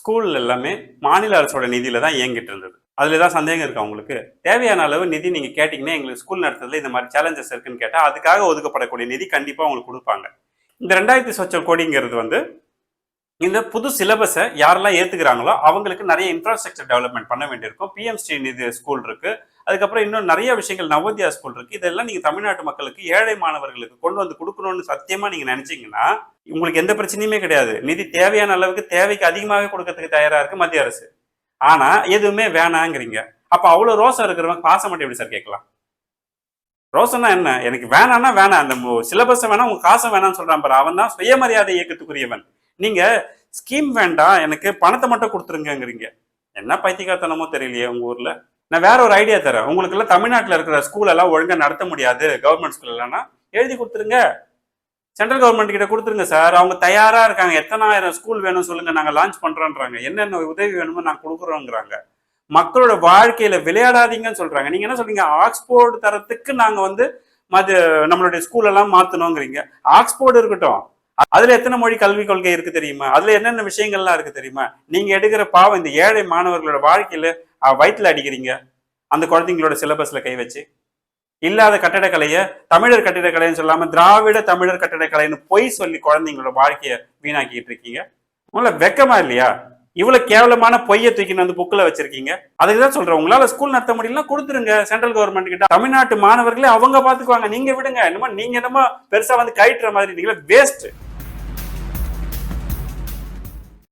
School எல்லாமே மாநில அரசோட நிதியில தான் இயங்கிட்டு இருந்தது. அதுல ஏதாவது சந்தேகம் இருக்கா உங்களுக்கு? தேவையான அளவு நிதி நீங்க கேட்டீங்கன்னா, எங்களுக்கு ஸ்கூல் நடத்துறதுல இந்த மாதிரி சேலஞ்சஸ் இருக்குன்னு கேட்டா, அதுக்காக ஒதுக்கப்படக்கூடிய நிதி கண்டிப்பா உங்களுக்கு கொடுப்பாங்க. இந்த 2000 சொச்சம் கோடிங்கிறது வந்து இந்த புது சிலபஸை யாரெல்லாம் ஏத்துக்கிறாங்களோ அவங்களுக்கு நிறைய இன்ஃப்ராஸ்ட்ரக்சர் டெவலப்மெண்ட் பண்ண வேண்டியிருக்கும். பிஎம் ஸ்ரீ நிதி ஸ்கூல் இருக்கு. அதுக்கப்புறம் இன்னும் நிறைய விஷயங்கள் நவோதயா ஸ்கூல் இருக்கு. இதெல்லாம் நீங்க தமிழ்நாட்டு மக்களுக்கு, ஏழை மாணவர்களுக்கு கொண்டு வந்து கொடுக்கணும்னு சத்தியமா நீங்க நினைச்சீங்கன்னா உங்களுக்கு எந்த பிரச்சனையுமே கிடையாது. நிதி தேவையான அளவுக்கு, தேவைக்கு அதிகமாகவே கொடுக்கறதுக்கு தயாரா இருக்கு மத்திய அரசு. ஆனா எதுவுமே வேணாங்கிறீங்க. அப்ப அவ்வளவு ரோசம் இருக்கிறவங்க காசை மட்டும் எப்படி சார் கேட்கலாம்? ரோசனா என்ன? எனக்கு வேணான்னா வேணாம், அந்த சிலபஸ் வேணாம், உங்க காசை வேணாம்னு சொல்றான் பாரு, அவன் தான் சுயமரியாதை இயக்கத்துக்குரியவன். நீங்க ஸ்கீம் வேண்டாம், எனக்கு பணத்தை மட்டும் கொடுத்துருங்கிறீங்க. என்ன பைத்தியக்காரத்தனமோ தெரியலையே உங்க ஊர்ல. நான் வேற ஒரு ஐடியா தரேன். உங்களுக்கு எல்லாம் தமிழ்நாட்டில் இருக்கிற ஸ்கூல் எல்லாம் ஒழுங்கா நடத்த முடியாது, கவர்மெண்ட் ஸ்கூல் இல்லைன்னா எழுதி கொடுத்துருங்க. சென்ட்ரல் கவர்மெண்ட் கிட்ட கொடுத்துருங்க சார். அவங்க தயாரா இருக்காங்க. எத்தனாயிரம் ஸ்கூல் வேணும் சொல்லுங்க, நாங்க லான்ச் பண்றோன்றாங்க. என்னென்ன உதவி வேணுமோ நாங்க கொடுக்குறோங்கிறாங்க. மக்களோட வாழ்க்கையில விளையாடாதீங்கன்னு சொல்றாங்க. நீங்க என்ன சொல்றீங்க? ஆக்ஸ்போர்டு தரத்துக்கு நாங்க வந்து நம்மளுடைய ஸ்கூல் எல்லாம் மாத்தணுங்கிறீங்க. ஆக்ஸ்போர்டு இருக்கட்டும், அதுல எத்தனை மொழி கல்விக் கொள்கை இருக்கு தெரியுமா? அதுல என்னென்ன விஷயங்கள்லாம் இருக்கு தெரியுமா? நீங்க எடுக்கிற பாவம் இந்த ஏழை மாணவர்களோட வாழ்க்கையில வயிற்றுல அடிக்கிறீங்க. அந்த குழந்தைங்களோட சிலபஸ்ல கை வச்சு இல்லாத கட்டடக்கலையை தமிழர் கட்டிடக்கலைன்னு சொல்லாம திராவிட தமிழர் கட்டிடக்கலைன்னு பொய் சொல்லி குழந்தைங்களோட வாழ்க்கையை வீணாக்கிட்டு இருக்கீங்க. உங்களை வெக்கமா இல்லையா? இவ்வளவு கேவலமான பொய்யை தூக்கின்னு வந்து புக்கில் வச்சிருக்கீங்க. அதுக்குதான் சொல்றேன், உங்களால ஸ்கூல் நடத்த முடியலன்னா கொடுத்துருங்க சென்ட்ரல் கவர்மெண்ட் கிட்ட. தமிழ்நாட்டு மாணவர்களே அவங்க பாத்துக்குவாங்க, நீங்க விடுங்க. என்னமோ நீங்க என்னமோ பெருசா வந்து கயிட்டுற மாதிரி, நீங்களே வேஸ்ட்.